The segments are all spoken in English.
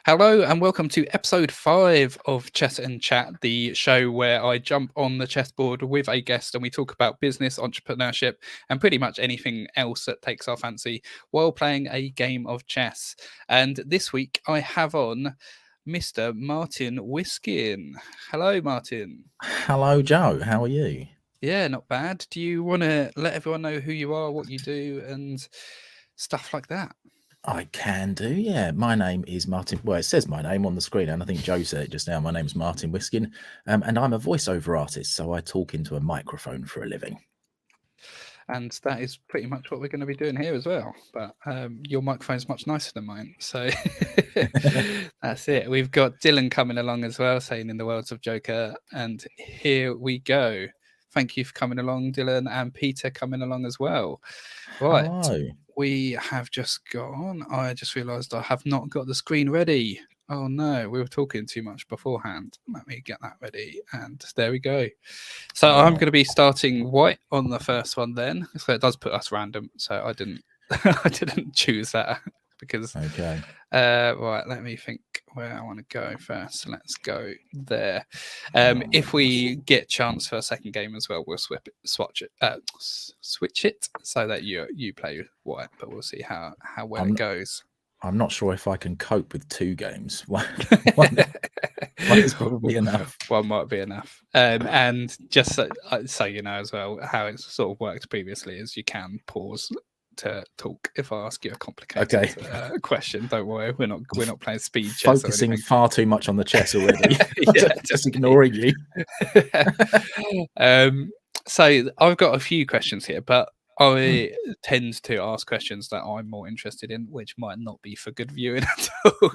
Hello and welcome to episode 5 of Chess and Chat, the show where I jump on the chessboard with a guest and we talk about business, entrepreneurship, and pretty much anything else that takes our fancy while playing a game of chess. And this week I have on Mr. Martin Whiskin. Hello, Martin. Hello, Joe. How are you? Yeah, not bad. Do you want to let everyone know who you are, what you do, and stuff like that? I can do, yeah. My name is Martin. Well, it says my name on the screen, and I think Joe said it just now. My name's Martin Whiskin, and I'm a voiceover artist, so I talk into a microphone for a living. And that is pretty much what we're going to be doing here as well. But your microphone's much nicer than mine, so that's it. We've got Dylan coming along as well, saying in the worlds of Joker, and here we go. Thank you for coming along, Dylan, and Peter coming along as well. Right, Hello. we have just gone. I just realised I have not got the screen ready. Oh no, we were talking too much beforehand. Let me get that ready. And there we go. So I'm going to be starting white on the first one then. So it does put us random. So I didn't I didn't choose that because Okay. Right, let me think where I want to go first. Let's go there. If we get chance for a second game as well, we'll switch it so that you play white, but we'll see how well it goes. I'm not sure if I can cope with 2 games. One is probably enough. One might be enough. And just so you know as well, how it's sort of worked previously is you can pause to talk if I ask you a complicated question. Don't worry, we're not playing speed chess. Focusing far too much on the chess already. Just ignoring you. So I've got a few questions here, but I tend to ask questions that I'm more interested in, which might not be for good viewing at all.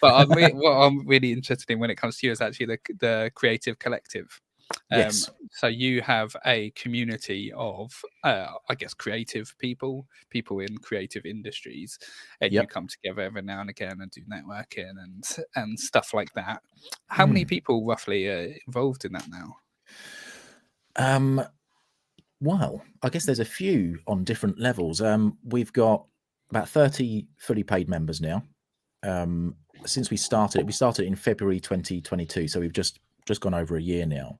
But what I'm really interested in when it comes to you is actually the creative collective. Yes. So you have a community of, I guess, creative people in creative industries, and you come together every now and again and do networking and stuff like that. How many people roughly are involved in that now? Well, I guess there's a few on different levels. We've got about 30 fully paid members now. Since we started in February 2022, so we've just gone over a year now.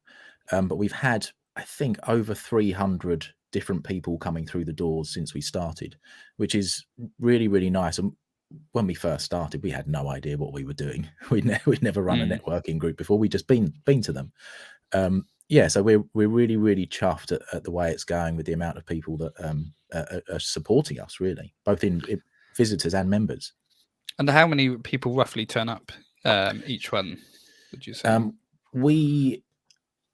But we've had, I think, over 300 different people coming through the doors since we started, which is really, really nice. And when we first started, we had no idea what we were doing. We'd never run a networking group before. We'd just been to them. So we're really, really chuffed at the way it's going with the amount of people that are supporting us, really, both in visitors and members. And how many people roughly turn up each one, would you say?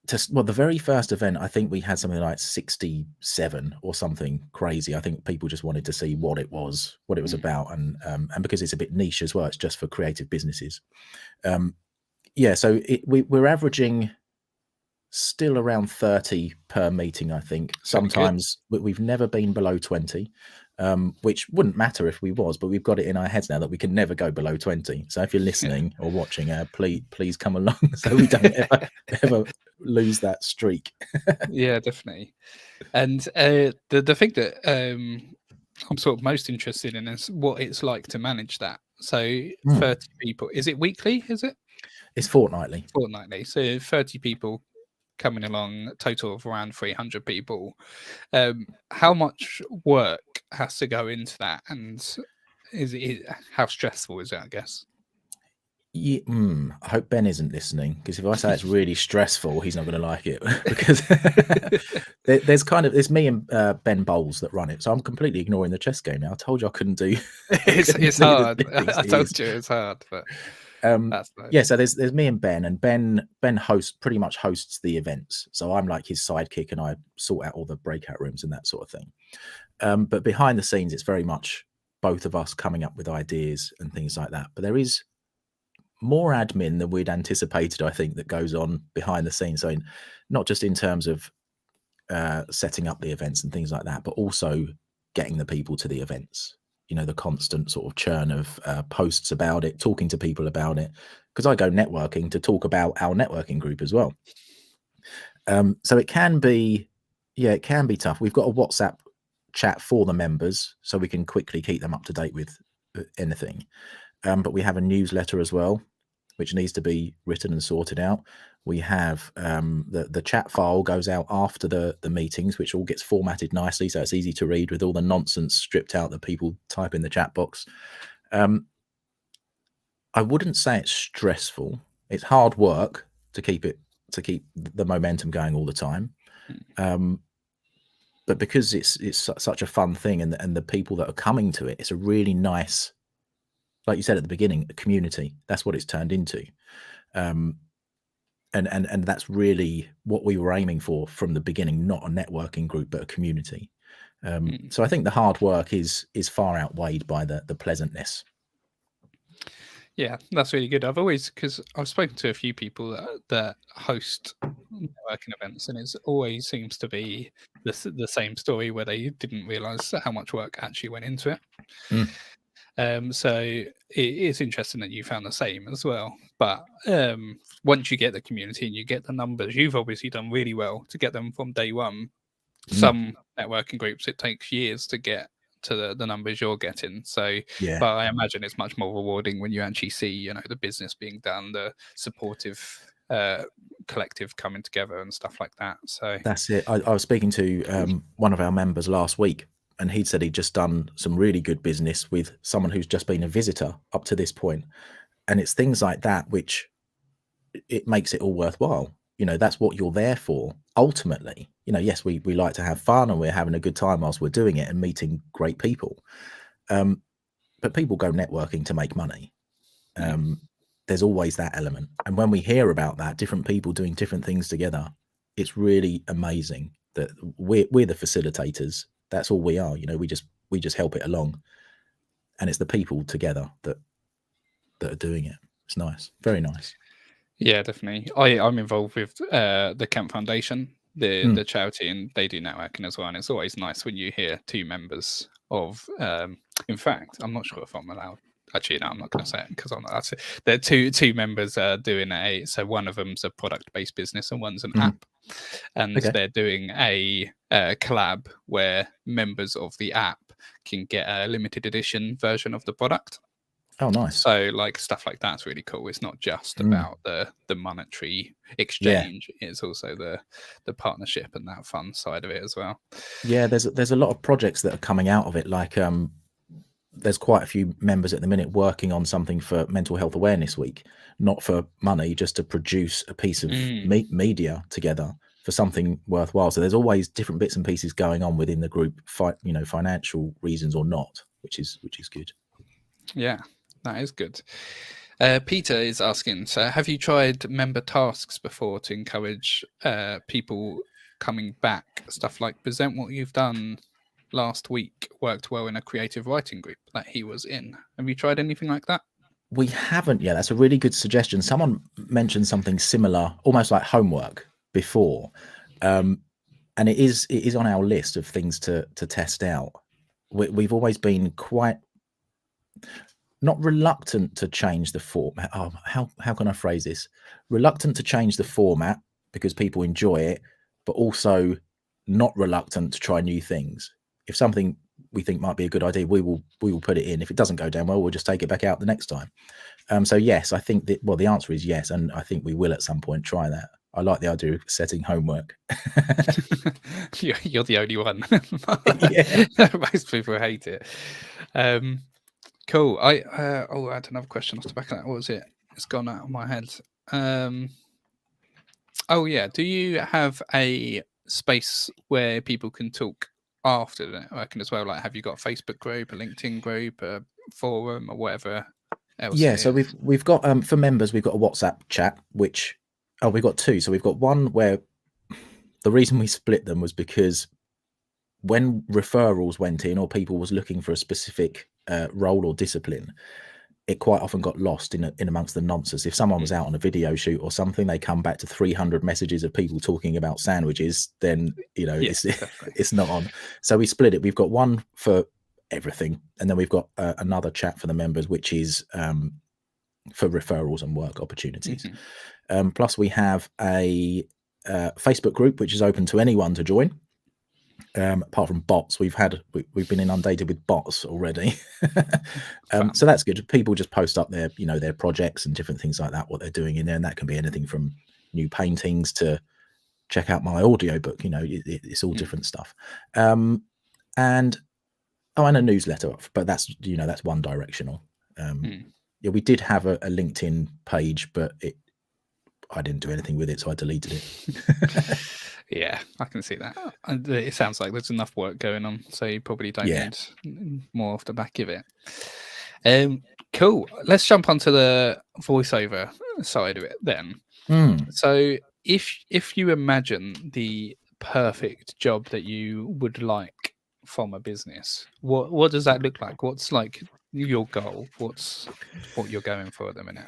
The very first event, I think we had something like 67 or something crazy. I think people just wanted to see what it was about, and because it's a bit niche as well, it's just for creative businesses. So we're averaging still around 30 per meeting, I think. Sometimes we've never been below 20, which wouldn't matter if we was, but we've got it in our heads now that we can never go below 20. So if you're listening or watching, please come along so we don't ever lose that streak. Yeah, definitely. And the thing that I'm sort of most interested in is what it's like to manage that. So 30 people, is it weekly? Is it? It's fortnightly. So 30 people coming along, a total of around 300 people. How much work has to go into that, and how stressful is it, I guess? Yeah, I hope Ben isn't listening, because if I say it's really stressful, he's not going to like it. Because there's me and Ben Bowles that run it, so I'm completely ignoring the chess game now. I told you I couldn't do. It's hard. I told you it's hard, but that's nice. So there's me and Ben pretty much hosts the events, so I'm like his sidekick and I sort out all the breakout rooms and that sort of thing. But behind the scenes, it's very much both of us coming up with ideas and things like that. But there is more admin than we'd anticipated, I think, that goes on behind the scenes. So not just in terms of setting up the events and things like that, but also getting the people to the events. The constant sort of churn of posts about it, talking to people about it, because I go networking to talk about our networking group as well. So it can be tough. We've got a WhatsApp chat for the members, so we can quickly keep them up to date with anything. But we have a newsletter as well, which needs to be written and sorted out. We have the chat file goes out after the meetings, which all gets formatted nicely, so it's easy to read with all the nonsense stripped out that people type in the chat box. I wouldn't say it's stressful. It's hard work to keep the momentum going all the time. But because it's such a fun thing, and the people that are coming to it, it's a really nice, like you said at the beginning, a community. That's what it's turned into. And that's really what we were aiming for from the beginning, not a networking group, but a community. So I think the hard work is far outweighed by the pleasantness. Yeah, that's really good. Because I've spoken to a few people that host networking events, and it always seems to be the same story where they didn't realize how much work actually went into it. So it is interesting that you found the same as well. But once you get the community and you get the numbers, you've obviously done really well to get them from day one. Some networking groups, it takes years to get to the numbers you're getting. So, yeah, but I imagine it's much more rewarding when you actually see, the business being done, the supportive collective coming together and stuff like that. So that's it. I was speaking to one of our members last week, and he'd said he'd just done some really good business with someone who's just been a visitor up to this point. And it's things like that which it makes it all worthwhile. That's what you're there for ultimately. Yes, we like to have fun, and we're having a good time whilst we're doing it and meeting great people. But people go networking to make money. There's always that element. And when we hear about that, different people doing different things together, it's really amazing that we're the facilitators. That's all we are. We just help it along. And it's the people together that are doing it. It's nice. Very nice. Yeah, definitely. I'm involved with the Camp Foundation, the charity, and they do networking as well. And it's always nice when you hear two members of. In fact, I'm not sure if I'm allowed. Actually, no, I'm not going to say it because I'm not. That's it. They're two members doing a. So one of them's a product-based business, and one's an app, and they're doing a collab where members of the app can get a limited edition version of the product. Oh, nice. So like stuff like that's really cool. It's not just about the monetary exchange. Yeah. It's also the partnership and that fun side of it as well. Yeah, there's a lot of projects that are coming out of it. Like there's quite a few members at the minute working on something for Mental Health Awareness Week, not for money, just to produce a piece of media together for something worthwhile. So there's always different bits and pieces going on within the group, financial reasons or not, which is good. Yeah. That is good. Peter is asking, so have you tried member tasks before to encourage people coming back? Stuff like present what you've done last week worked well in a creative writing group that he was in. Have you tried anything like that? We haven't yet. That's a really good suggestion. Someone mentioned something similar, almost like homework before. And it is on our list of things to test out. We've always been quite not reluctant to change the format. Oh, how can I phrase this? Reluctant to change the format because people enjoy it, but also not reluctant to try new things. If something we think might be a good idea, we will put it in. If it doesn't go down well, we'll just take it back out the next time. So yes, I think that, the answer is yes, and I think we will at some point try that. I like the idea of setting homework. You're the only one. Yeah. Most people hate it. Cool. I had another question off the back of that. What was it? It's gone out of my head. Oh yeah. Do you have a space where people can talk after the networking as well? Like, have you got a Facebook group, a LinkedIn group, a forum, or whatever else? Yeah. So we've got for members, we've got a WhatsApp chat, which we've got two. So we've got one where the reason we split them was because when referrals went in or people was looking for a specific role or discipline, it quite often got lost in amongst the nonsense. If someone was out on a video shoot or something, they come back to 300 messages of people talking about sandwiches, then it's not on. So we split it. We've got one for everything, and then we've got another chat for the members, which is for referrals and work opportunities. Plus we have a Facebook group which is open to anyone to join. Apart from bots, we've been inundated with bots already. Fun. So that's good. People just post up their their projects and different things like that, what they're doing in there, and that can be anything from new paintings to check out my audiobook. It's all different stuff. And a newsletter, but that's that's one directional. Yeah, we did have a LinkedIn page, but I didn't do anything with it, so I deleted it. Yeah, I can see that. And it sounds like there's enough work going on, so you probably don't need more off the back of it. Cool. Let's jump onto the voiceover side of it then. So if you imagine the perfect job that you would like from a business, what does that look like? What's like your goal? What's what you're going for at the minute?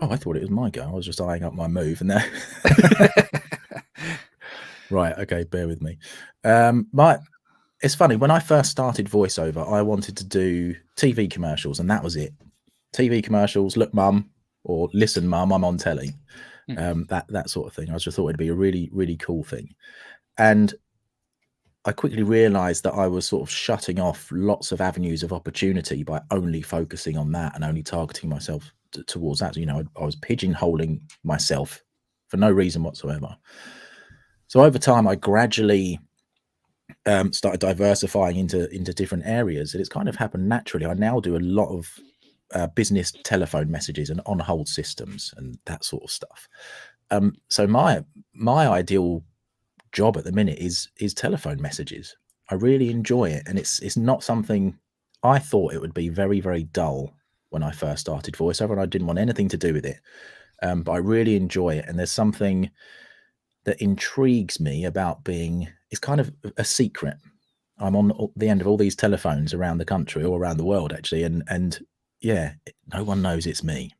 Oh, I thought it was my go. I was just eyeing up my move, and there. Right. Okay. Bear with me. It's funny, when I first started voiceover, I wanted to do TV commercials, and that was it. TV commercials. Look, mum, or listen, mum, I'm on telly. That sort of thing. I just thought it'd be a really, really cool thing, and I quickly realized that I was sort of shutting off lots of avenues of opportunity by only focusing on that and only targeting myself towards that. I was pigeonholing myself for no reason whatsoever. So over time, I gradually started diversifying into different areas, and it's kind of happened naturally. I now do a lot of business telephone messages and on hold systems and that sort of stuff. So my ideal job at the minute is telephone messages. I really enjoy it, and it's not something. I thought it would be very, very dull when I first started voiceover, and I didn't want anything to do with it. But I really enjoy it, and there's something that intrigues me about it's kind of a secret. I'm on the end of all these telephones around the country or around the world, actually, and yeah, no one knows it's me.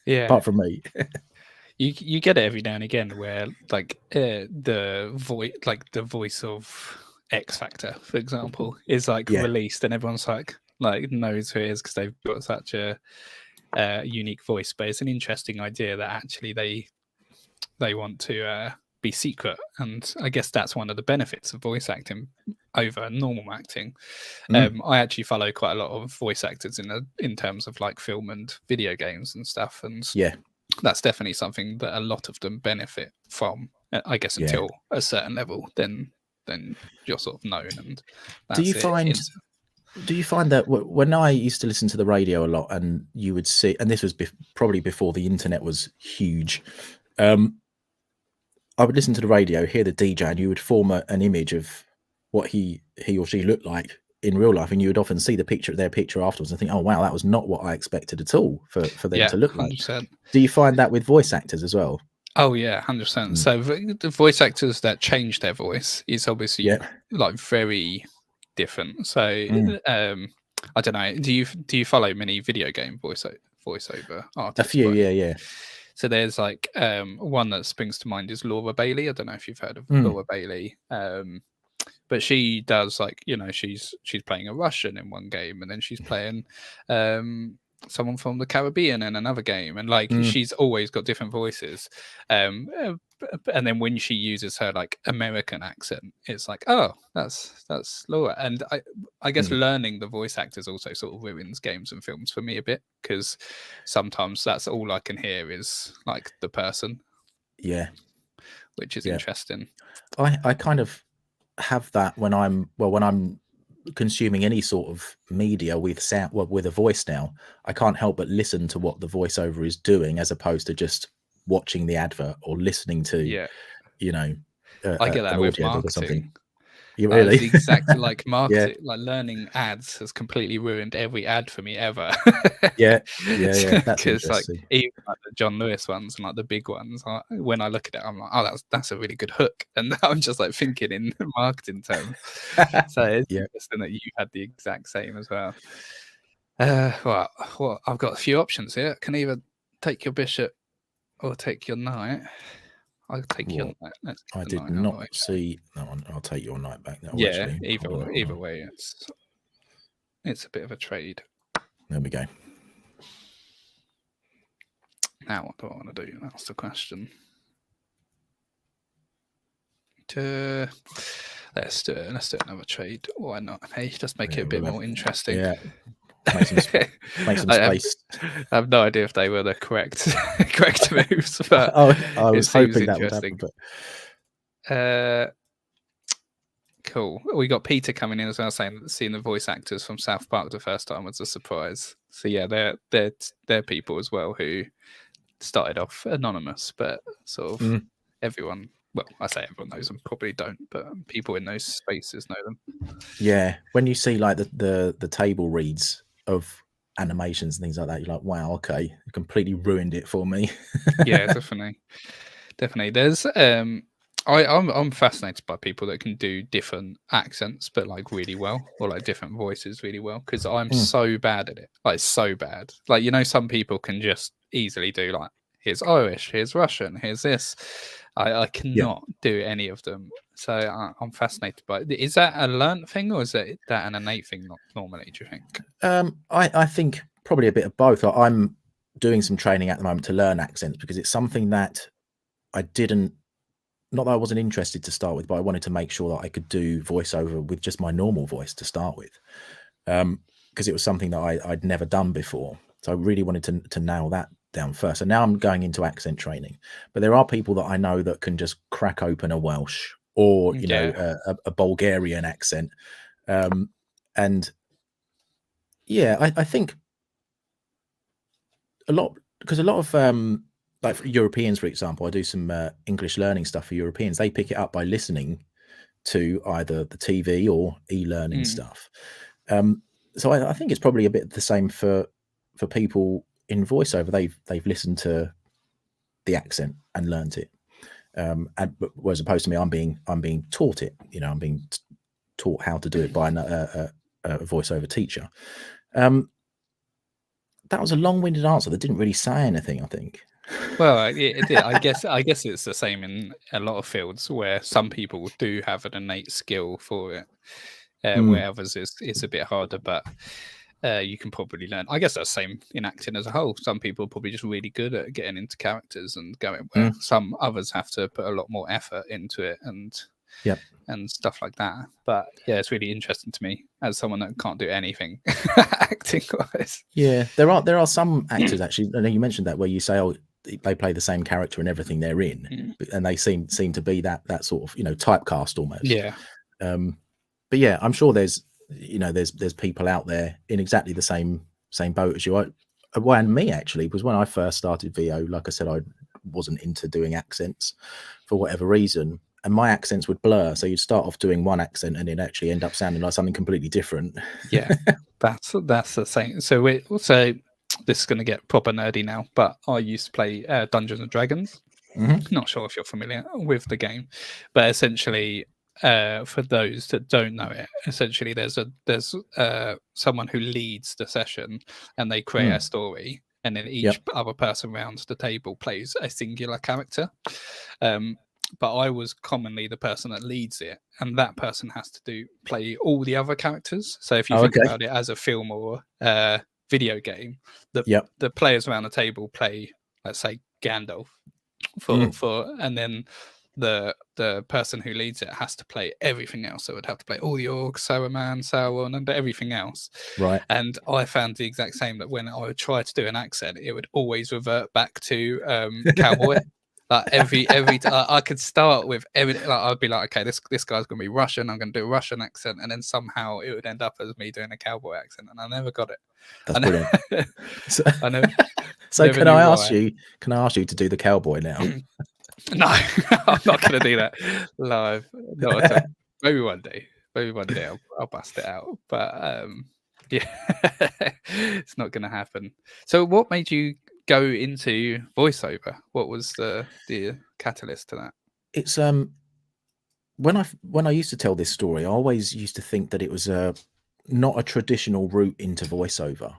Yeah, apart from me. you get it every now and again where like the voice of X Factor, for example, is like released, and everyone's like knows who it is because they've got such a unique voice. But it's an interesting idea that actually they want to be secret, and I guess that's one of the benefits of voice acting over normal acting. I actually follow quite a lot of voice actors in terms of like film and video games and stuff, and that's definitely something that a lot of them benefit from. I guess until a certain level, then you're sort of known, and that's Do you find that when I used to listen to the radio a lot, and you would see, and this was probably before the internet was huge, I would listen to the radio, hear the DJ, and you would form an image of what he or she looked like in real life, and you would often see their picture afterwards and think, oh wow, that was not what I expected at all for them to look 100%. like. Do you find that with voice actors as well? Oh yeah, 100%. So the voice actors that change their voice is obviously like very different. So I don't know. Do you follow many video game voiceover artists? A few, yeah. So there's like one that springs to mind is Laura Bailey. I don't know if you've heard of Laura Bailey. But she does like, she's playing a Russian in one game, and then she's playing someone from the Caribbean in another game, and like she's always got different voices. And then when she uses her like American accent, it's like, oh, that's Laura. And I guess learning the voice actors also sort of ruins games and films for me a bit, because sometimes that's all I can hear is like the person. Yeah, which is interesting. I kind of have that when I'm consuming any sort of media with sound, with a voice now. I can't help but listen to what the voiceover is doing, as opposed to just watching the advert or listening to I get that an with audiobook or something. marketing. You really? Exactly, like marketing, like learning ads has completely ruined every ad for me ever. Yeah. That's Because like interesting. even like the John Lewis ones and like the big ones, when I look at it, I'm like, oh, that's a really good hook, and I'm just like thinking in marketing terms. So it's interesting that you had the exact same as well. Well, I've got a few options here. Can either take your bishop or take your knight. I'll take your knight. I did not see that one. I'll take your knight back now. Yeah, either way, it's a bit of a trade. There we go. Now, what do I want to do? That's the question. Let's do it. Let's do another trade. Why not? Hey, just make it a bit more interesting. Yeah, make some I space. have no idea if they were the correct moves, but I was it seems hoping that would happen. interesting. Cool. We got Peter coming in as well, saying that seeing the voice actors from South Park the first time was a surprise. So yeah, they're people as well who started off anonymous, but sort of everyone. Well, I say everyone knows them, probably don't, but people in those spaces know them. Yeah, when you see like the table reads of animations and things like that, you're like, wow, okay, you completely ruined it for me. Yeah, definitely. There's I'm fascinated by people that can do different accents but like really well, or like different voices really well, because I'm so bad at it, like so bad. Like, you know, some people can just easily do like, here's Irish, here's Russian, here's this. I cannot do any of them, so I'm fascinated by it. Is that a learned thing, or is that an innate thing normally, do you think? I think probably a bit of both. I'm doing some training at the moment to learn accents, because it's something that I didn't, not that I wasn't interested to start with, but I wanted to make sure that I could do voiceover with just my normal voice to start with, because it was something that I'd never done before. So I really wanted to nail that down first. And now I'm going into accent training, but there are people that I know that can just crack open a Welsh or, you know, a Bulgarian accent. And yeah, I think a lot, because a lot of like for Europeans, for example, I do some English learning stuff for Europeans. They pick it up by listening to either the TV or e-learning stuff. So I think it's probably a bit the same for people in voiceover. They've listened to the accent and learnt it, and whereas opposed to me, I'm being taught it. You know, I'm being taught how to do it by a voiceover teacher. That was a long-winded answer that didn't really say anything, I think. Well, I guess it's the same in a lot of fields where some people do have an innate skill for it, where others it's a bit harder, but you can probably learn. I guess that's the same in acting as a whole. Some people are probably just really good at getting into characters and going where some others have to put a lot more effort into it and stuff like that. But yeah, it's really interesting to me as someone that can't do anything acting wise. Yeah, there are some actors actually. I know you mentioned that, where you say, oh, they play the same character in everything they're in, and they seem to be that sort of, you know, typecast almost. Yeah. But yeah, I'm sure there's people out there in exactly the same boat as you. And me actually, was when I first started VO, like I said, I wasn't into doing accents for whatever reason, and my accents would blur. So you'd start off doing one accent and it actually end up sounding like something completely different. Yeah, that's the thing. So this is going to get proper nerdy now, but I used to play Dungeons and Dragons. Not sure if you're familiar with the game, but essentially, for those that don't know it, essentially there's someone who leads the session, and they create a story, and then each other person around the table plays a singular character. But I was commonly the person that leads it, and that person has to play all the other characters. So if you think about it as a film or video game, the players around the table play, let's say, Gandalf and then the person who leads it has to play everything else. So it would have to play all the orcs, Saruman, Sauron, and everything else. Right. And I found the exact same, that when I would try to do an accent, it would always revert back to cowboy. Like every I could start with everything. Like I'd be like, okay, this guy's gonna be Russian. I'm gonna do a Russian accent, and then somehow it would end up as me doing a cowboy accent, and I never got it. That's brilliant. I know. So can I ask you to do the cowboy now? No, I'm not gonna do that live. Not at all. Maybe one day I'll bust it out. But yeah, it's not gonna happen. So what made you go into voiceover? What was the catalyst to that? It's when I used to tell this story, I always used to think that it was not a traditional route into voiceover.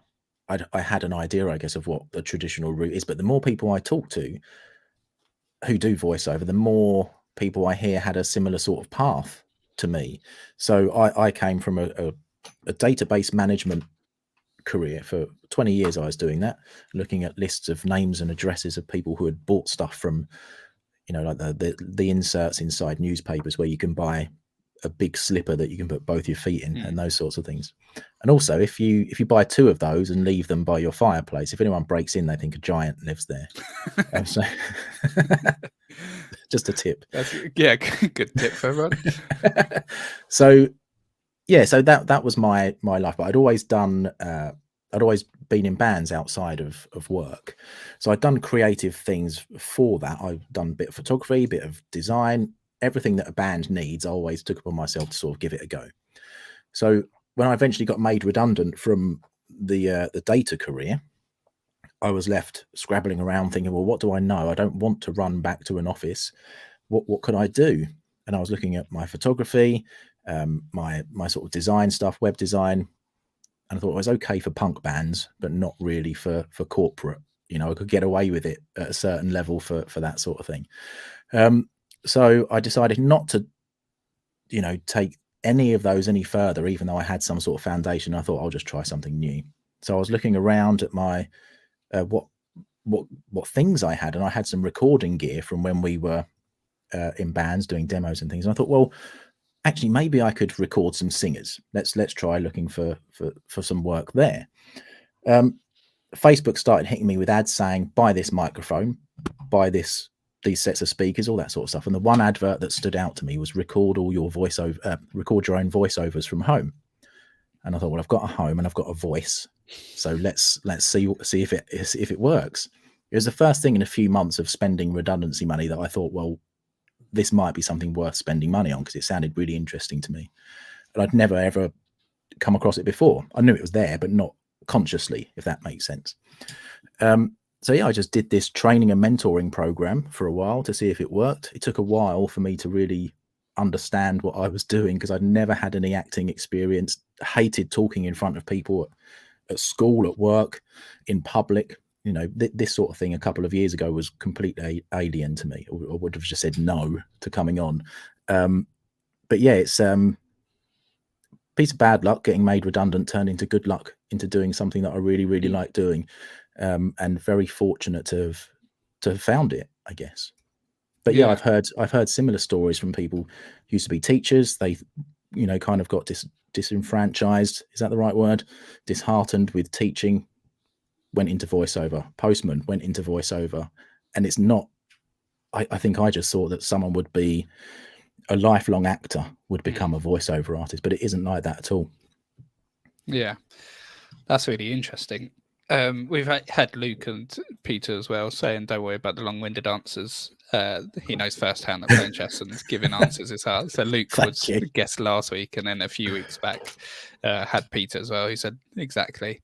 I had an idea, I guess, of what the traditional route is, but the more people I talk to who do voiceover, the more people I hear had a similar sort of path to me. So I came from a database management career. For 20 years I was doing that, looking at lists of names and addresses of people who had bought stuff from, you know, like the inserts inside newspapers where you can buy a big slipper that you can put both your feet in, and those sorts of things. And also, if you buy 2 of those and leave them by your fireplace, if anyone breaks in, they think a giant lives there. So just a tip. That's, yeah, good tip for everyone. So yeah, so that was my life. But I'd always done I'd always been in bands outside of work, so I'd done creative things for that. I've done a bit of photography, a bit of design, everything that a band needs. I always took upon myself to sort of give it a go. So when I eventually got made redundant from the data career, I was left scrabbling around thinking, well, what do I know? I don't want to run back to an office. What could I do? And I was looking at my photography, my sort of design stuff, web design, and I thought it was okay for punk bands, but not really for corporate. You know, I could get away with it at a certain level for that sort of thing. So I decided not to, you know, take any of those any further, even though I had some sort of foundation. I thought I'll just try something new. So I was looking around at my what things I had, and I had some recording gear from when we were in bands doing demos and things. And I thought, well, actually, maybe I could record some singers. Let's try looking for some work there. Facebook started hitting me with ads saying, buy this microphone, buy these sets of speakers, all that sort of stuff. And the one advert that stood out to me was record all your voiceover, record your own voiceovers from home. And I thought, well, I've got a home and I've got a voice, so let's see if it works. It was the first thing in a few months of spending redundancy money that I thought, well, this might be something worth spending money on, because it sounded really interesting to me. And I'd never, ever come across it before. I knew it was there, but not consciously, if that makes sense. So yeah, I just did this training and mentoring program for a while to see if it worked. It took a while for me to really understand what I was doing, because I'd never had any acting experience, hated talking in front of people at school, at work, in public. You know, this sort of thing a couple of years ago was completely alien to me. I would have just said no to coming on. But yeah, it's piece of bad luck getting made redundant turned into good luck into doing something that I really, really like doing, and very fortunate to have found it, I guess. But yeah, I've heard similar stories from people who used to be teachers. They, you know, kind of got disenfranchised. Is that the right word? Disheartened with teaching, went into voiceover. Postman went into voiceover. And it's not, I think I just thought that someone would be a lifelong actor, would become a voiceover artist, but it isn't like that at all. Yeah, that's really interesting. We've had Luke and Peter as well saying, don't worry about the long-winded answers. He knows firsthand that playing chess and giving answers is hard. So Luke was the guest last week, and then a few weeks back had Peter as well, who said exactly.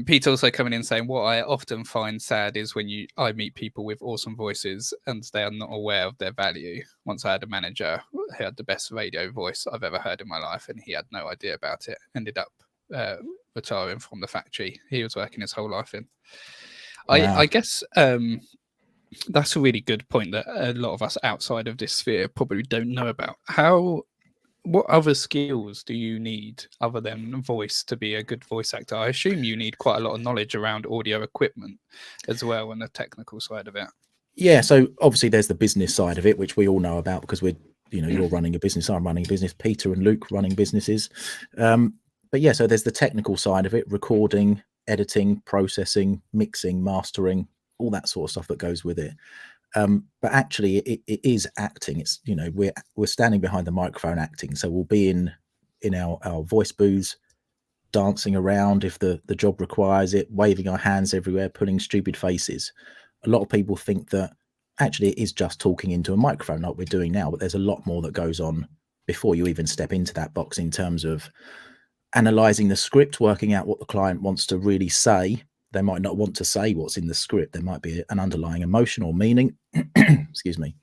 Peter also coming in saying, what I often find sad is when I meet people with awesome voices and they are not aware of their value. Once I had a manager who had the best radio voice I've ever heard in my life, and he had no idea about it. Ended up retiring from the factory he was working his whole life in. Wow. I guess that's a really good point that a lot of us outside of this sphere probably don't know about. What other skills do you need other than voice to be a good voice actor? I assume you need quite a lot of knowledge around audio equipment as well, and the technical side of it. Yeah, so obviously there's the business side of it, which we all know about, because we're, you know, you're running a business, I'm running a business, Peter and Luke running businesses. But yeah, so there's the technical side of it: recording, editing, processing, mixing, mastering, all that sort of stuff that goes with it. But actually it is acting. It's, you know, we're standing behind the microphone acting. So we'll be in our voice booths, dancing around if the job requires it, waving our hands everywhere, pulling stupid faces. A lot of people think that actually it is just talking into a microphone like we're doing now, but there's a lot more that goes on before you even step into that box, in terms of analyzing the script, working out what the client wants to really say. They might not want to say what's in the script. There might be an underlying emotion or meaning. Excuse me.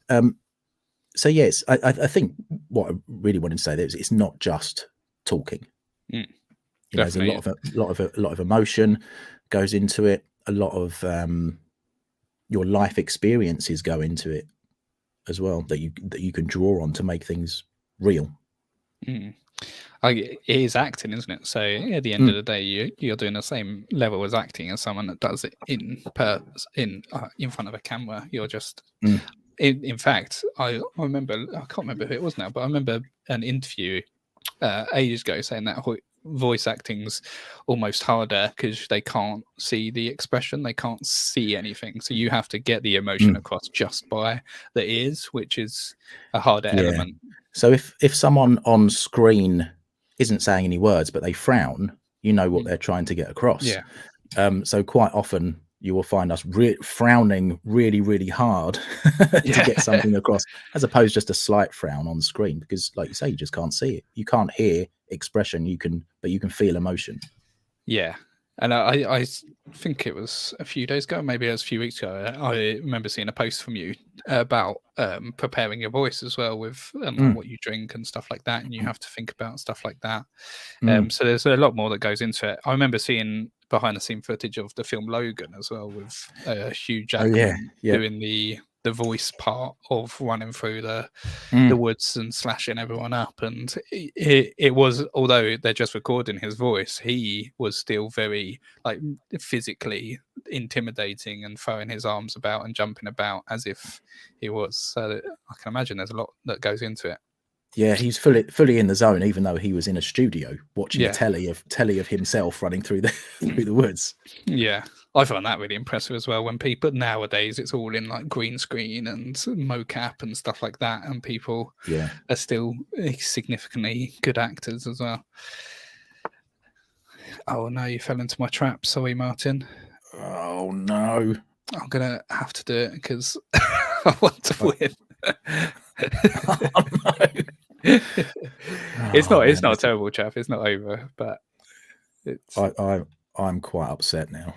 So yes, I think what I really wanted to say there is it's not just talking. You know, there's a lot of emotion goes into it. A lot of your life experiences go into it as well, that you can draw on to make things real. It is acting, isn't it? So at the end of the day, you're doing the same level as acting as someone that does it in front of a camera. You're just in fact, I remember, I can't remember who it was now, but I remember an interview ages ago saying that voice acting's almost harder because they can't see the expression, they can't see anything, so you have to get the emotion across just by the ears, which is a harder element. So if someone on screen isn't saying any words but they frown, you know what they're trying to get across. So quite often you will find us frowning really, really hard to get something across, as opposed to just a slight frown on screen, because like you say, you just can't see it. You can't hear expression, but you can feel emotion. And I think it was a few days ago, maybe it was a few weeks ago, I remember seeing a post from you about preparing your voice as well with what you drink and stuff like that, and you have to think about stuff like that. So there's a lot more that goes into it. I remember seeing behind the scene footage of the film Logan as well, with Hugh Jackman doing the voice part of running through the woods and slashing everyone up, and it was, although they're just recording his voice, he was still very like physically intimidating and throwing his arms about and jumping about as if he was. So I can imagine there's a lot that goes into it. Yeah, he's fully in the zone, even though he was in a studio watching a telly of himself running through the woods. Yeah, I find that really impressive as well. When people nowadays, it's all in like green screen and mocap and stuff like that, and people are still significantly good actors as well. Oh no, you fell into my trap. Sorry, Martin. Oh no. I'm gonna have to do it because I want to win. Oh, no. It's not a terrible trap. It's not over, but it's. I'm quite upset now.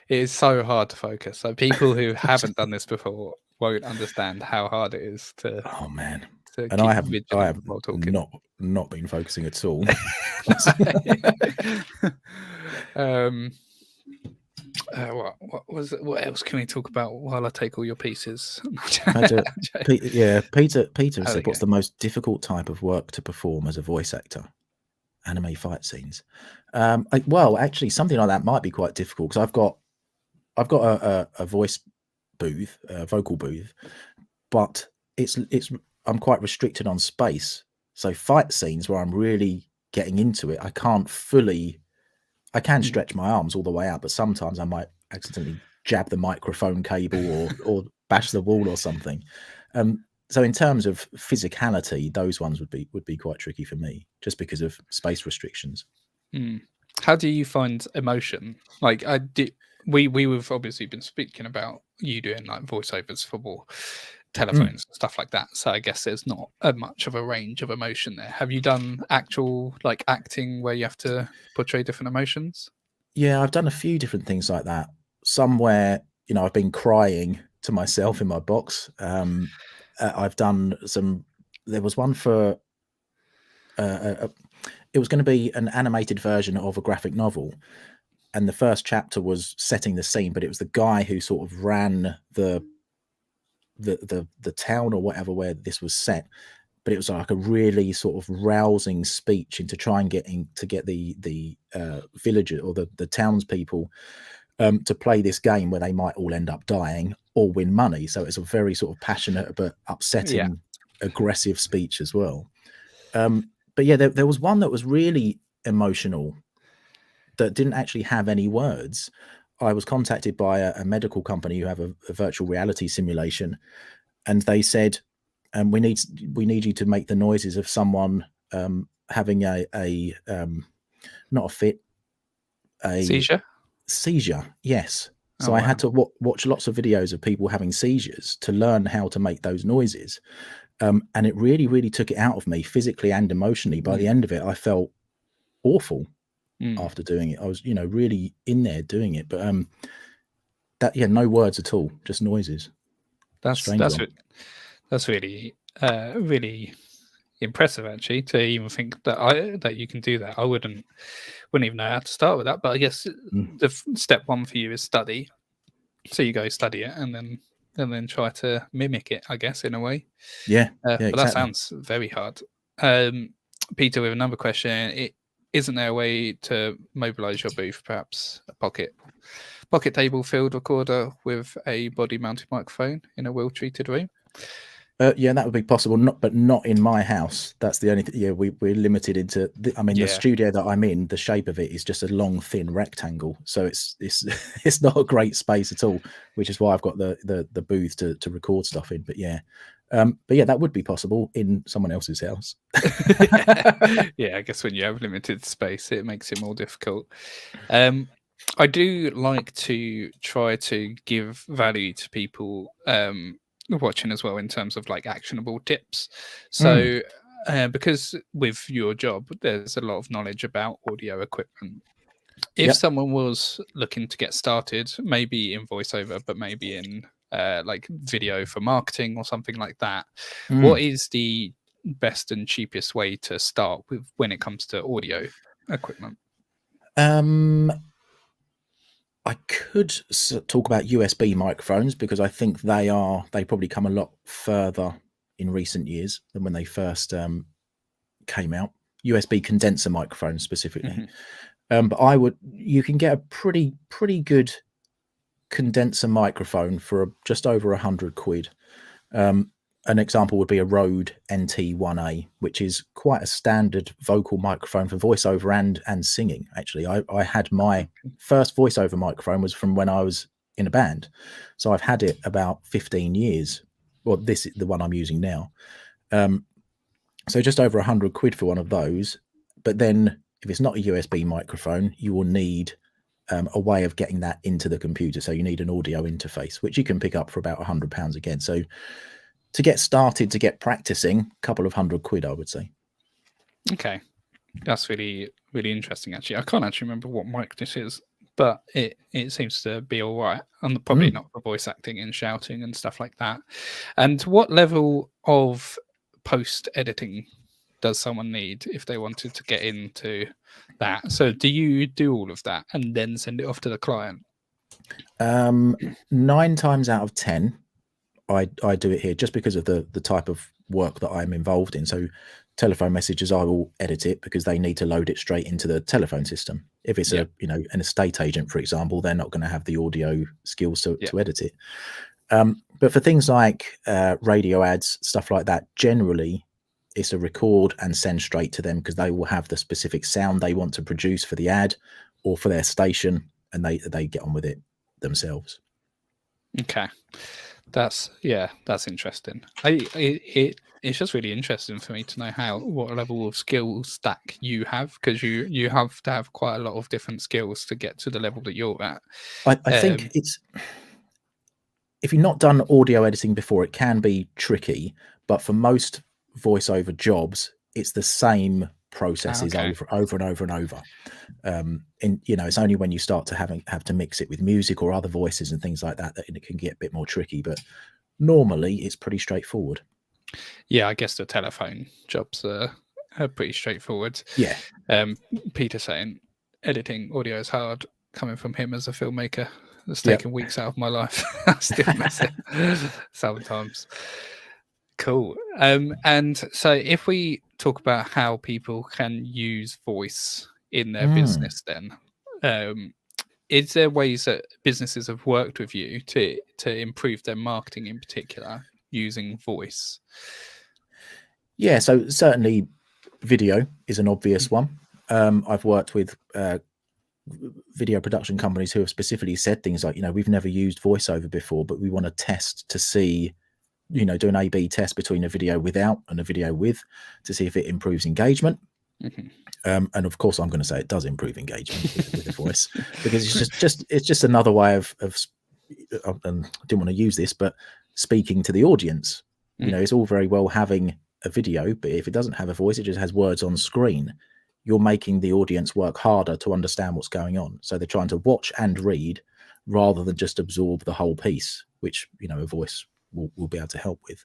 It is so hard to focus. So people who haven't done this before won't understand how hard it is to. Oh man! And I have not been focusing at all. What else can we talk about while I take all your pieces? Peter said, what's the most difficult type of work to perform as a voice actor? Anime fight scenes. Well, actually, something like that might be quite difficult, because I've got a voice booth, a vocal booth, but I'm quite restricted on space. So fight scenes where I'm really getting into it, I can stretch my arms all the way out, but sometimes I might accidentally jab the microphone cable or bash the wall or something. So in terms of physicality, those ones would be quite tricky for me, just because of space restrictions. How do you find emotion? Like we've obviously been speaking about you doing like voiceovers for telephones and stuff like that, so I guess there's not much of a range of emotion there. Have you done actual like acting where you have to portray different emotions? Yeah, I've done a few different things like that. Somewhere, I've been crying to myself in my box. I've done some. There was one for. It was going to be an animated version of a graphic novel, and the first chapter was setting the scene, but it was the guy who sort of ran the town or whatever where this was set. But it was like a really sort of rousing speech into try and get the villagers or the townspeople to play this game where they might all end up dying or win money. So it's a very sort of passionate but upsetting, aggressive speech as well. But yeah, there was one that was really emotional that didn't actually have any words. I was contacted by a medical company who have a virtual reality simulation, and they said, we need you to make the noises of someone having a not a fit, a seizure. Yes. So I had to watch lots of videos of people having seizures to learn how to make those noises. And it really, really took it out of me physically and emotionally. By the end of it, I felt awful after doing it. I was, really in there doing it. But no words at all, just noises. That's really really impressive, actually, to even think that you can do that. I wouldn't even know how to start with that, but I guess the step one for you is study. So you go study it and then try to mimic it, I guess, in a way. Yeah, but exactly. that sounds very hard. Peter, with another question, isn't there a way to mobilize your booth, perhaps a pocket table field recorder with a body mounted microphone in a well treated room? Yeah, that would be possible, but not in my house. That's the only thing. Yeah, we're limited into. The studio that I'm in, the shape of it is just a long, thin rectangle, so it's it's not a great space at all. Which is why I've got the booth to record stuff in. But yeah, that would be possible in someone else's house. Yeah, I guess when you have limited space, it makes it more difficult. I do like to try to give value to people watching as well in terms of like actionable tips. So because with your job there's a lot of knowledge about audio equipment, if someone was looking to get started, maybe in voiceover but maybe in like video for marketing or something like that, what is the best and cheapest way to start with when it comes to audio equipment? I could talk about USB microphones because I think they probably come a lot further in recent years than when they first came out. USB condenser microphones specifically. But you can get a pretty good condenser microphone for just over £100. An example would be a Rode NT1A, which is quite a standard vocal microphone for voiceover and singing. Actually, I had my first voiceover microphone was from when I was in a band, so I've had it about 15 years. Well, this is the one I'm using now. So just over £100 for one of those. But then, if it's not a USB microphone, you will need a way of getting that into the computer. So you need an audio interface, which you can pick up for about £100 again. So to get started, to get practicing, a couple of £100, I would say. Okay, that's really interesting. Actually, I can't actually remember what mic this is, but it seems to be all right, and probably not for voice acting and shouting and stuff like that. And what level of post editing does someone need if they wanted to get into that? So do you do all of that and then send it off to the client? 9 times out of 10, I do it here just because of the type of work that I'm involved in. So telephone messages, I will edit it because they need to load it straight into the telephone system. If it's an estate agent, for example, they're not going to have the audio skills to edit it. But for things like radio ads, stuff like that, generally it's a record and send straight to them because they will have the specific sound they want to produce for the ad or for their station, and they get on with it themselves. Okay. That's interesting. It's just really interesting for me to know what level of skill stack you have, because you have to have quite a lot of different skills to get to the level that you're at. I think it's, if you've not done audio editing before, it can be tricky, but for most voiceover jobs, it's the same processes over and over and over. And it's only when you start to have to mix it with music or other voices and things like that it can get a bit more tricky, but normally it's pretty straightforward. Yeah, I guess the telephone jobs are pretty straightforward. Yeah. Peter saying editing audio is hard, coming from him as a filmmaker. It's taken weeks out of my life. I still miss it sometimes. Cool. And so if we talk about how people can use voice in their business, then is there ways that businesses have worked with you to improve their marketing in particular using voice? Yeah, so certainly video is an obvious one. I've worked with video production companies who have specifically said things like, we've never used voiceover before, but we want to test to see, do an A/B test between a video without and a video with to see if it improves engagement. And of course, I'm going to say it does improve engagement with the voice, because it's just another way of I didn't want to use this, but speaking to the audience. It's all very well having a video, but if it doesn't have a voice, it just has words on screen, you're making the audience work harder to understand what's going on. So they're trying to watch and read rather than just absorb the whole piece, which a voice will be able to help with.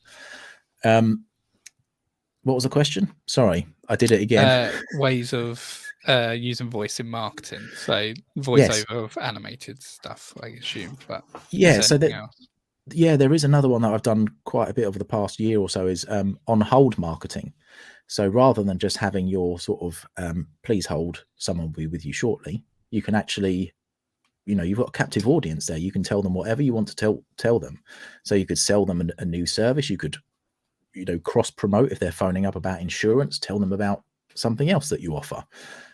What was the question? Sorry, I did it again. Ways of using voice in marketing. So voiceover of animated stuff, I assume. But there is another one that I've done quite a bit over the past year or so, is on hold marketing. So rather than just having your sort of please hold, someone will be with you shortly, you can actually, you've got a captive audience there. You can tell them whatever you want to tell them. So you could sell them a new service. You could, cross promote if they're phoning up about insurance, tell them about something else that you offer.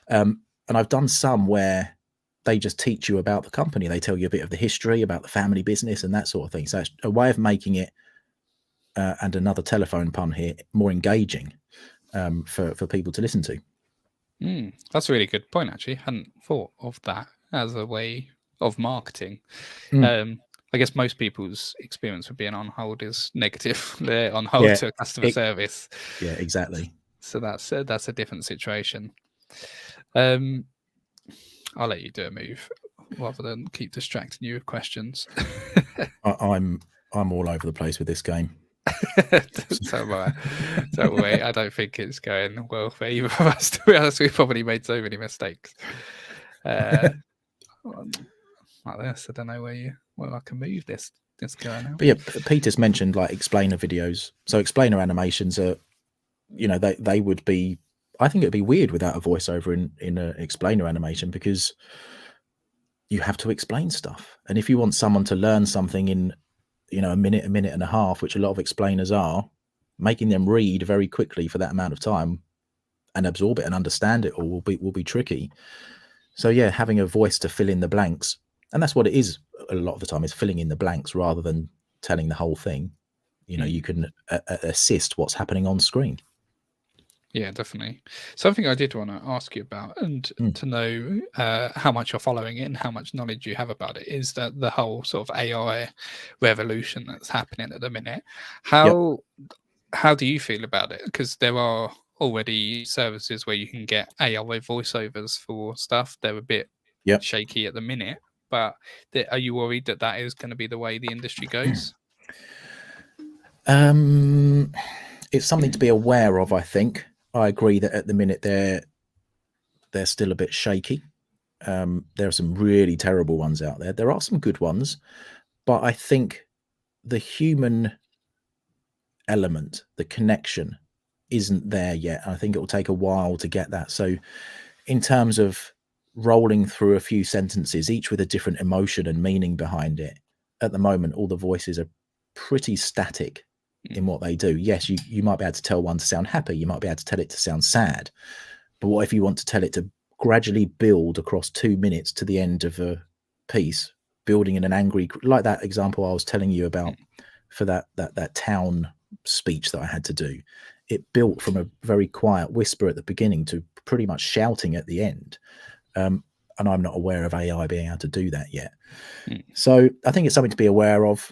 And I've done some where they just teach you about the company. They tell you a bit of the history about the family business and that sort of thing. So it's a way of making it, and another telephone pun here, more engaging for people to listen to. That's a really good point, actually. Hadn't thought of that as a way of marketing. I guess most people's experience with being on hold is negative. They're on hold to customer service. Yeah, exactly. So that's a different situation. I'll let you do a move rather than keep distracting you with questions. I'm all over the place with this game. So am I. Don't worry, I don't think it's going well for either of us, to be honest. We've probably made so many mistakes. Like this, I don't know where I can move this guy now. But yeah, Peter's mentioned like explainer videos. So explainer animations are, they would be, I think it'd be weird without a voiceover in an explainer animation, because you have to explain stuff. And if you want someone to learn something in, a minute and a half, which a lot of explainers are, making them read very quickly for that amount of time and absorb it and understand it all will be tricky. So yeah, having a voice to fill in the blanks, and that's what it is a lot of the time, is filling in the blanks rather than telling the whole thing. You can assist what's happening on screen. Yeah, definitely. Something I did want to ask you about, and to know how much you're following it and how much knowledge you have about it, is that the whole sort of AI revolution that's happening at the minute. How do you feel about it? Because there are already services where you can get AI voiceovers for stuff. They're a bit shaky at the minute, but are you worried that that is going to be the way the industry goes? It's something to be aware of, I think. I agree that at the minute they're still a bit shaky. There are some really terrible ones out there. There are some good ones, but I think the human element, the connection, isn't there yet. I think it will take a while to get that. So in terms of rolling through a few sentences, each with a different emotion and meaning behind it, at the moment, all the voices are pretty static in what they do. Yes, you might be able to tell one to sound happy. You might be able to tell it to sound sad. But what if you want to tell it to gradually build across 2 minutes to the end of a piece, building in an angry, like that example I was telling you about for that town speech that I had to do. It built from a very quiet whisper at the beginning to pretty much shouting at the end. And I'm not aware of AI being able to do that yet. So I think it's something to be aware of.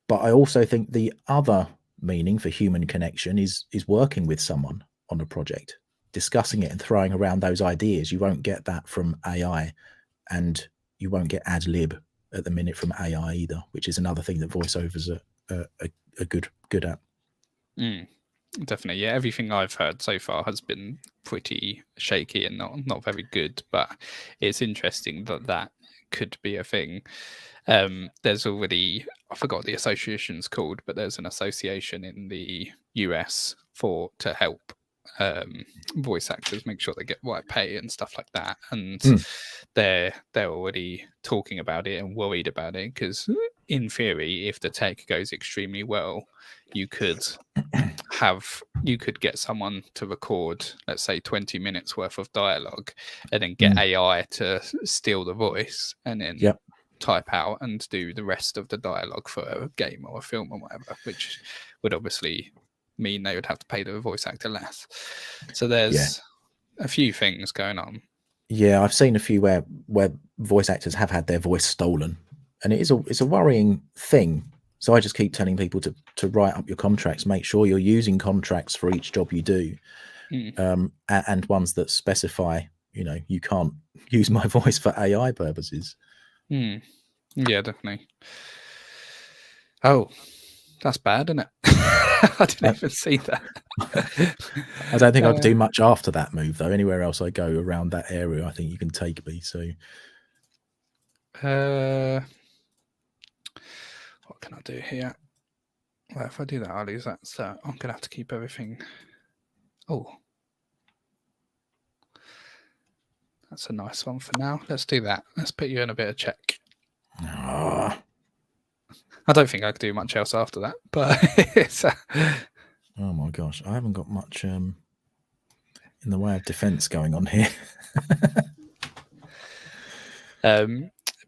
But I also think the other meaning for human connection is working with someone on a project, discussing it and throwing around those ideas. You won't get that from AI, and you won't get ad lib at the minute from AI either, which is another thing that voiceovers are good at. Definitely, yeah. Everything I've heard so far has been pretty shaky and not very good, but it's interesting that could be a thing. There's already, I forgot what the association's called, but there's an association in the US to help voice actors make sure they get right pay and stuff like that. And they're already talking about it and worried about it, because in theory, if the tech goes extremely well, you could get someone to record, let's say, 20 minutes worth of dialogue, and then get AI to steal the voice and then type out and do the rest of the dialogue for a game or a film or whatever, which would obviously mean they would have to pay the voice actor less. So there's a few things going on. Yeah, I've seen a few where voice actors have had their voice stolen, and it's a worrying thing. So I just keep telling people to write up your contracts, make sure you're using contracts for each job you do, and ones that specify, you can't use my voice for AI purposes. Yeah, definitely. Oh, that's bad, isn't it? I didn't even see that. I don't think I could do much after that move, though. Anywhere else I go around that area, I think you can take me. So, what can I do here? Well, if I do that, I'll lose that. So I'm gonna have to keep everything Oh, that's a nice one for now. Let's do that. Let's put you in a bit of check. Oh. I don't think I could do much else after that, but it's, Oh my gosh, I haven't got much in the way of defense going on here.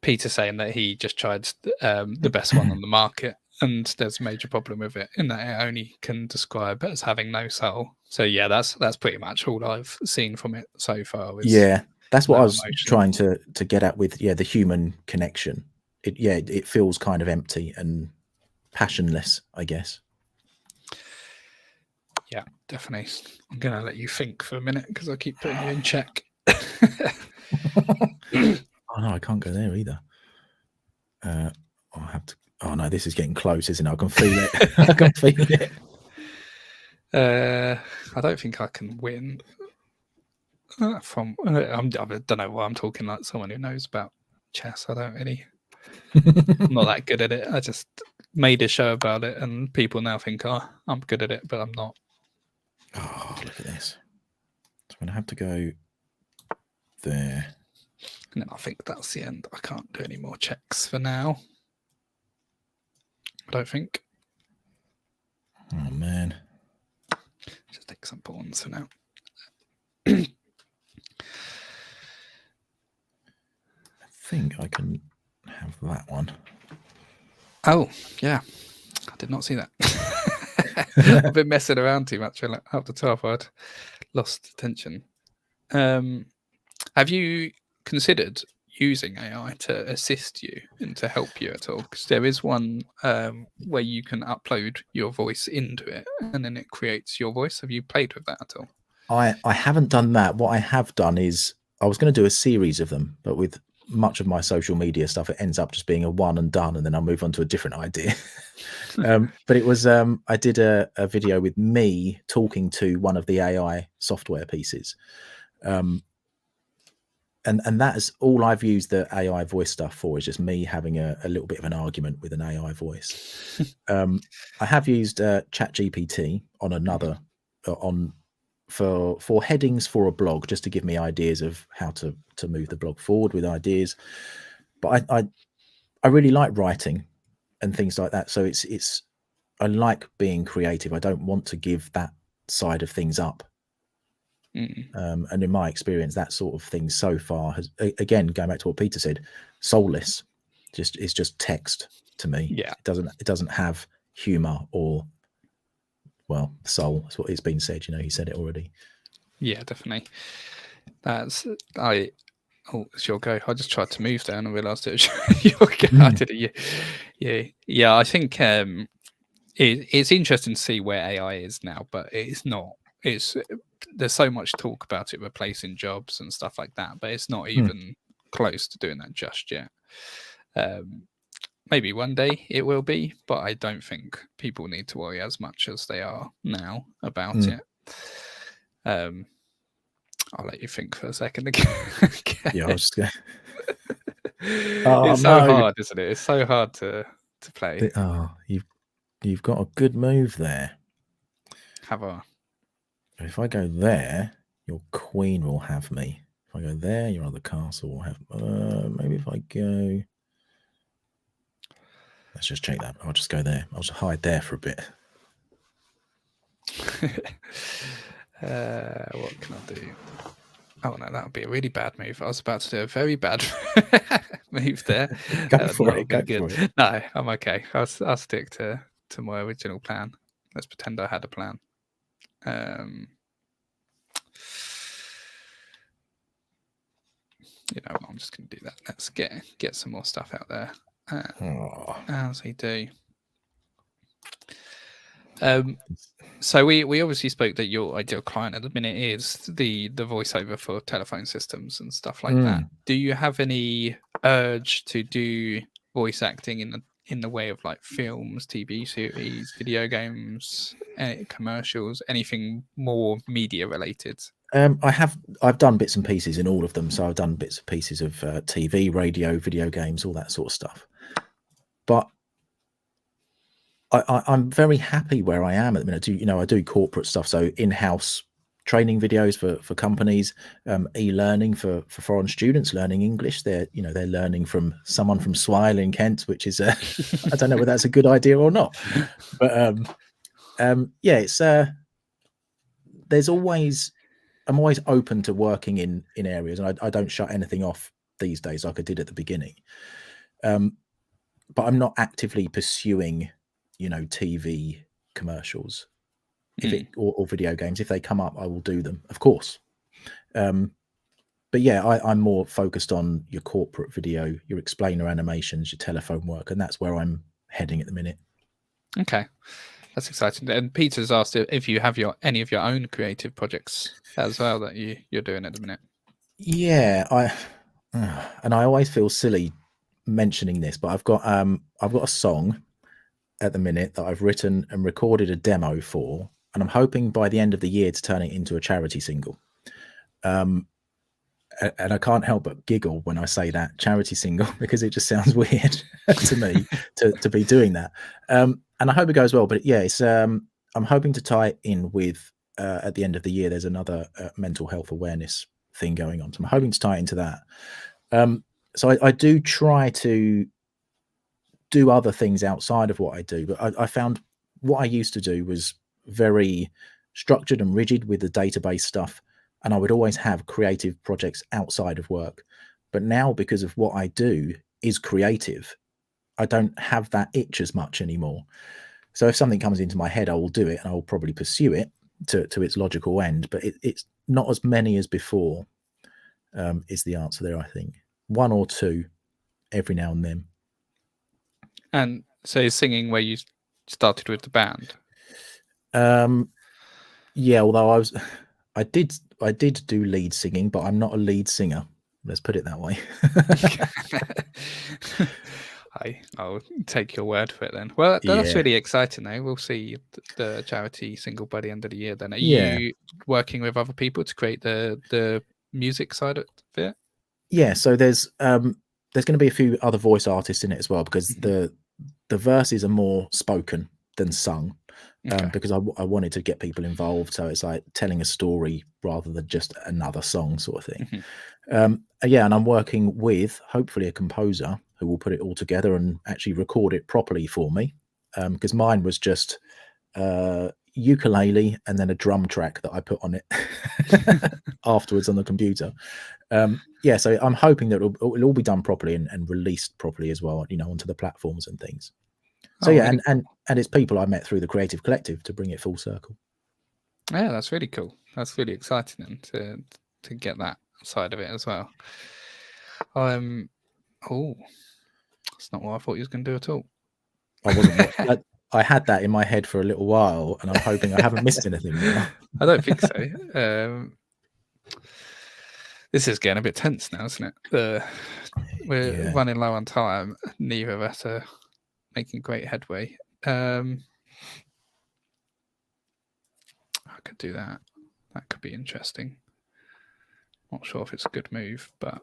Peter saying that he just tried the best one on the market, and there's a major problem with it in that it only can describe as having no soul. So yeah, that's pretty much all I've seen from it so far. Yeah, that's what no I was emotion. trying to get at with the human connection. It feels kind of empty and passionless, I guess. Yeah, definitely. I'm gonna let you think for a minute because I keep putting you in check. Oh no, I can't go there either. I'll have to. Oh no, this is getting close, isn't it? I can feel it. I can feel it. I don't think I can win from. I don't know why I'm talking like someone who knows about chess. I don't really. I'm not that good at it. I just made a show about it, and people now think, oh, I'm good at it, but I'm not. Oh, look at this. So I'm gonna have to go there. And then I think that's the end. I can't do any more checks for now. I don't think. Oh man. Just take some pawns for now. I think I can have that one. Oh, yeah. I did not see that. I've been messing around too much up the top. I'd lost attention. Have you considered using AI to assist you and to help you at all? Because there is one where you can upload your voice into it and then it creates your voice. Have you played with that at all? I haven't done that. What I have done is I was going to do a series of them, but with much of my social media stuff, it ends up just being a one and done, and then I'll move on to a different idea. But it was I did a video with me talking to one of the AI software pieces. And that is all I've used the AI voice stuff for, is just me having a little bit of an argument with an AI voice. I have used ChatGPT on another for headings for a blog, just to give me ideas of how to move the blog forward with ideas. But I really like writing and things like that. So it's I like being creative. I don't want to give that side of things up. And in my experience, that sort of thing so far has, again, going back to what Peter said, soulless. It's just text to me. Yeah, it doesn't have humor or, well, soul. That's what it's been said. He said it already. Yeah, definitely. Oh, it's your go. I just tried to move there and I realised it was your go. I did it. Yeah. I think it's interesting to see where AI is now, but it's not. There's so much talk about it replacing jobs and stuff like that, but it's not even close to doing that just yet. Maybe one day it will be, but I don't think people need to worry as much as they are now about it. I'll let you think for a second again. Yeah, I was just going. It's so hard, isn't it? It's so hard to play. You've got a good move there. Have I? If I go there, your queen will have me. If I go there, your other castle will have. Maybe if I go. Let's just check that. I'll just go there. I'll just hide there for a bit. What can I do? Oh no, that would be a really bad move. I was about to do a very bad move there. Go for it. No, I'm okay. I'll stick to my original plan. Let's pretend I had a plan. I'm just going to do that. Let's get some more stuff out there. As we do. So we obviously spoke that your ideal client at the minute is the voiceover for telephone systems and stuff like that. Do you have any urge to do voice acting in the way of like films, TV series, video games, commercials, anything more media related? I've done bits and pieces in all of them. So I've done bits and pieces of TV, radio, video games, all that sort of stuff. But I'm very happy where I am at the minute. I do corporate stuff, so in-house training videos for companies, e-learning for foreign students learning English. They're learning from someone from Swile in Kent, which is I don't know whether that's a good idea or not, but yeah, it's I'm always open to working in areas, and I don't shut anything off these days like I did at the beginning. But I'm not actively pursuing, TV commercials. Or video games, if they come up, I will do them, of course. But yeah, I'm more focused on your corporate video, your explainer animations, your telephone work, and that's where I'm heading at the minute. Okay, that's exciting. And Peter's asked if you have any of your own creative projects as well that you're doing at the minute. Yeah, and I always feel silly mentioning this, but I've got a song at the minute that I've written and recorded a demo for, and I'm hoping by the end of the year to turn it into a charity single. And I can't help but giggle when I say that, charity single, because it just sounds weird to me to be doing that. And I hope it goes well. But yeah, it's I'm hoping to tie it in with at the end of the year. There's another mental health awareness thing going on, so I'm hoping to tie it into that. So I do try to do other things outside of what I do, but I found what I used to do was very structured and rigid with the database stuff, and I would always have creative projects outside of work. But now, because of what I do is creative, I don't have that itch as much anymore. So if something comes into my head, I will do it, and I will probably pursue it to its logical end, but it's not as many as before, is the answer there. I think one or two every now and then. And so is singing where you started with the band? Yeah, although I did do lead singing, but I'm not a lead singer. Let's put it that way. I'll take your word for it then. Well, that's Yeah. really exciting though. We'll see the charity single by the end of the year then. Are Yeah. you working with other people to create the music side of it? Yeah, so there's going to be a few other voice artists in it as well, because the verses are more spoken than sung, because I wanted to get people involved. So it's like telling a story rather than just another song sort of thing. Yeah, and I'm working with hopefully a composer who will put it all together and actually record it properly for me, because mine was just ukulele and then a drum track that I put on it afterwards on the computer. Yeah, so I'm hoping that it'll all be done properly and released properly as well, onto the platforms and things. So yeah, really and it's people I met through the Creative Collective to bring it full circle. Yeah, that's really cool. That's really exciting then to get that side of it as well. Oh, that's not what I thought you was going to do at all. I wasn't. I had that in my head for a little while, and I'm hoping I haven't missed anything now. I don't think so. This is getting a bit tense now, isn't it? We're running low on time. Neither of us are making great headway. I could do that. That could be interesting. Not sure if it's a good move, but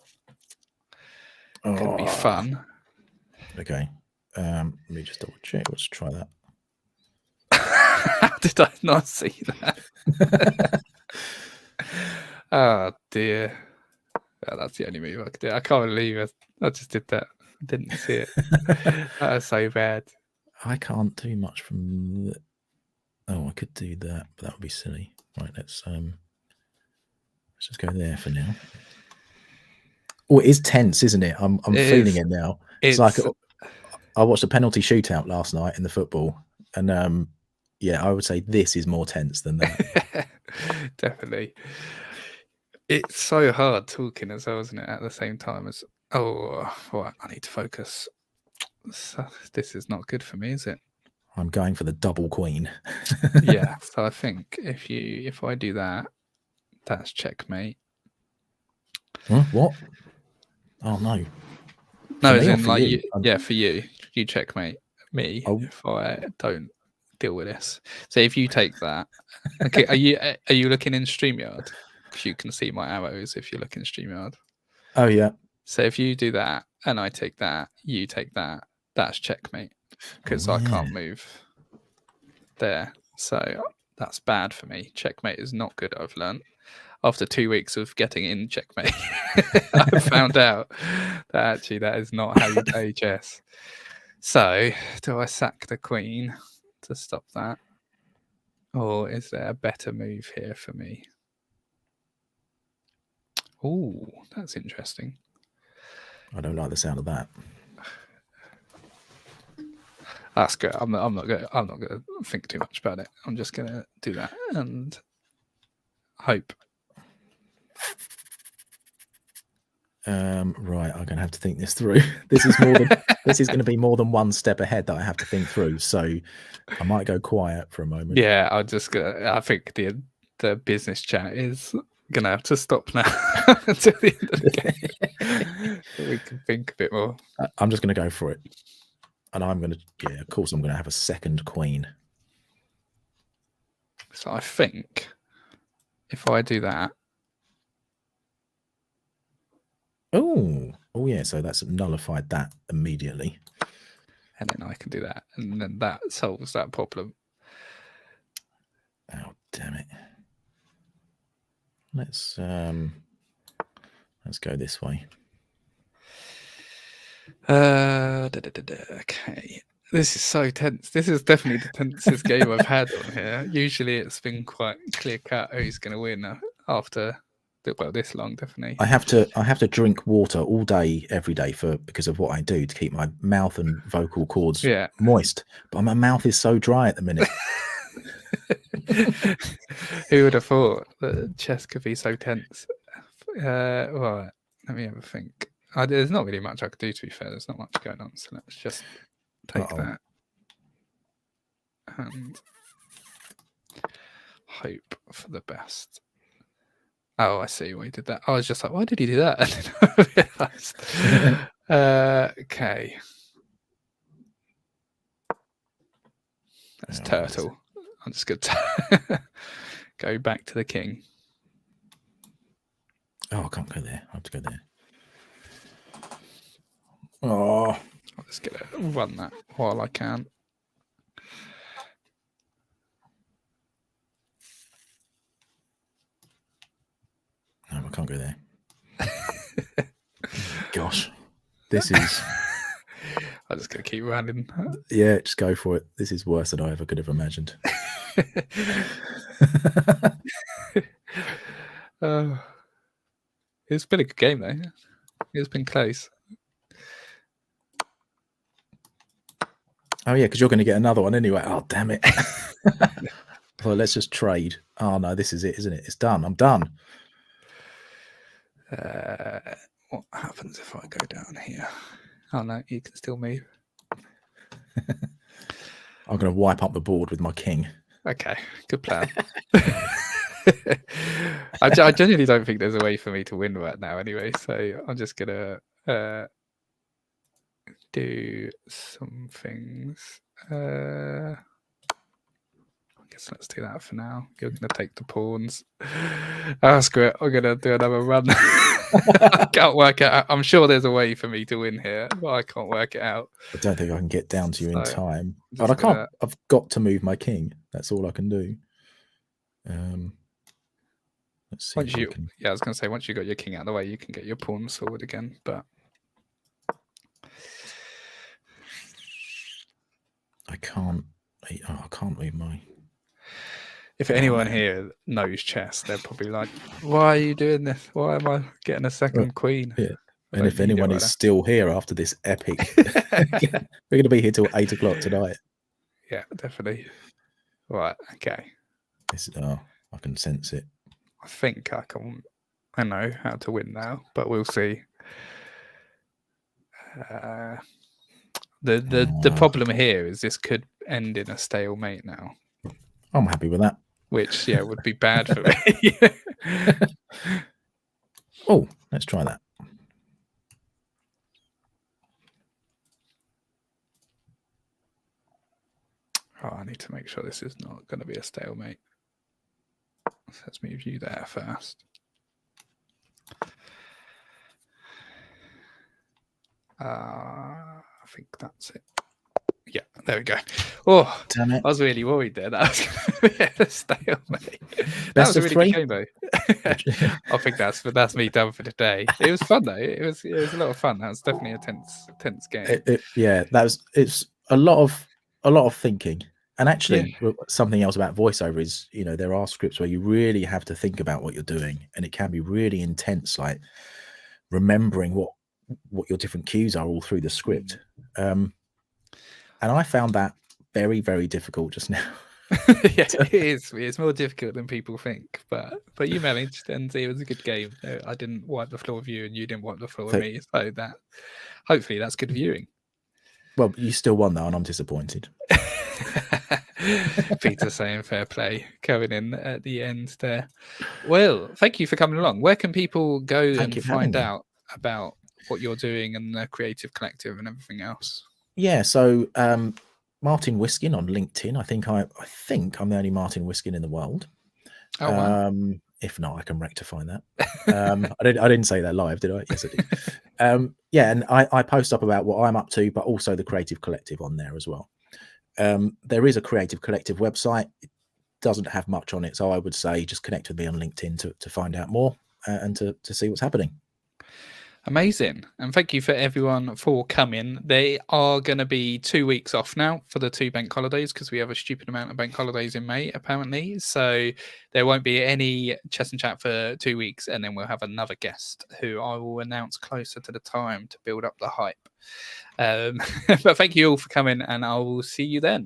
it could be fun. Okay. Let me just double check. Let's try that. How did I not see that? Oh dear. Oh, that's the only move I could do. I can't believe it. I just did that. I didn't see it. That was so bad. I can't do much from the... Oh, I could do that, but that would be silly. Right, let's just go there for now. Oh, it is tense, isn't it? I'm feeling it now. It's like I watched a penalty shootout last night in the football, and yeah, I would say this is more tense than that. Definitely. It's so hard talking as well, isn't it? At the same time as I need to focus. So, this is not good for me, is it? I'm going for the double queen. Yeah, so I think if I do that, that's checkmate. Huh? What? Oh no. No, as in like for you checkmate me if I don't deal with this. So if you take that, okay, are you looking in StreamYard? Because you can see my arrows if you look in StreamYard. Oh yeah. So if you do that and I take that, you take that, that's checkmate because I can't move there. So That's bad for me. Checkmate is not good, I've learned. After 2 weeks of getting in checkmate, I found out that actually that is not how you play chess. So, do I sack the queen to stop that? Or is there a better move here for me? Oh, that's interesting. I don't like the sound of that. That's good. I'm not gonna think too much about it. I'm just gonna do that and hope. Right, I'm gonna have to think this through. This is more than this is going to be more than one step ahead that I have to think through. So I might go quiet for a moment. Yeah, I think the business chat is gonna have to stop now until the end of the game. So we can think a bit more. I'm just going to go for it, and I'm going to of course I'm going to have a second queen. So I think if I do that. Oh yeah, so that's nullified that immediately. And then I can do that, and then that solves that problem. Oh damn it! Let's go this way. Okay. This is so tense. This is definitely the tensest game I've had on here. Usually it's been quite clear cut who's going to win after this long, definitely. I have to drink water all day, every day because of what I do to keep my mouth and vocal cords moist. But my mouth is so dry at the minute. Who would have thought that chess could be so tense? Right, let me have a think. There's not really much I could do, to be fair. There's not much going on, so let's just take that and hope for the best. Oh, I see why he did that. I was just like, why did he do that? And then I realised. Okay. That's turtle. I'm just going to go back to the king. Oh, I can't go there. I have to go there. Oh. I'm just going to run that while I can. No, I can't go there. Gosh. This is... I'm just going to keep running. Yeah, just go for it. This is worse than I ever could have imagined. It's been a good game, though. It's been close. Oh, yeah, because you're going to get another one anyway. Oh, damn it. Well, let's just trade. Oh, no, this is it, isn't it? It's done. I'm done. What happens if I go down here? Oh, no, you can still move. I'm going to wipe up the board with my king. Okay, good plan. I genuinely don't think there's a way for me to win right now anyway, so I'm just going to do some things. I guess let's do that for now. You're going to take the pawns. Oh, screw it. I'm going to do another run. I can't work it out. I'm sure there's a way for me to win here, but I can't work it out. I don't think I can get down to you in time. But I can't. I've got to move my king. That's all I can do. Let's see. Yeah, I was going to say, once you got your king out of the way, you can get your pawns forward again, but... I can't move my... If anyone here knows chess, they're probably like, why are you doing this? Why am I getting a second queen? Yeah. And if anyone is still here after this epic, we're going to be here till 8 o'clock tonight. Yeah, definitely. Right, okay. I can sense it. I think I know how to win now, but we'll see. The problem here is this could end in a stalemate now. I'm happy with that. Which, would be bad for me. Oh, let's try that. Oh, I need to make sure this is not going to be a stalemate. So let's move you there first. I think that's it. Yeah, there we go. Oh, Damn it. I was really worried there. That was going to be a stalemate. That Best was a of really three. good game, though. I think that's me done for the day. It was fun though. It was a lot of fun. That was definitely a tense game. Yeah, it's a lot of thinking. And actually, something else about voiceover is, you know, there are scripts where you really have to think about what you're doing, and it can be really intense, like remembering what your different cues are all through the script. And I found that very, very difficult just now. Yeah, it is. It's more difficult than people think, but you managed, and it was a good game. I didn't wipe the floor with you, and you didn't wipe the floor with me. So that hopefully that's good viewing. Well, you still won though, and I'm disappointed. Peter saying fair play coming in at the end there. Well, thank you for coming along. Where can people go and find out about what you're doing and the Creative Collective and everything else? Yeah, so Martin Whiskin on LinkedIn. I think I'm the only Martin Whiskin in the world. Oh, wow. If not, I can rectify that. I didn't say that live, did I? Yes, I did. Yeah, and I post up about what I'm up to, but also the Creative Collective on there as well. There is a Creative Collective website. It doesn't have much on it, so I would say just connect with me on LinkedIn to find out more and to see what's happening. Amazing. And thank you for everyone for coming. They are going to be 2 weeks off now for the 2 bank holidays because we have a stupid amount of bank holidays in May, apparently. So there won't be any Chess and Chat for 2 weeks. And then we'll have another guest who I will announce closer to the time to build up the hype. But thank you all for coming, and I will see you then.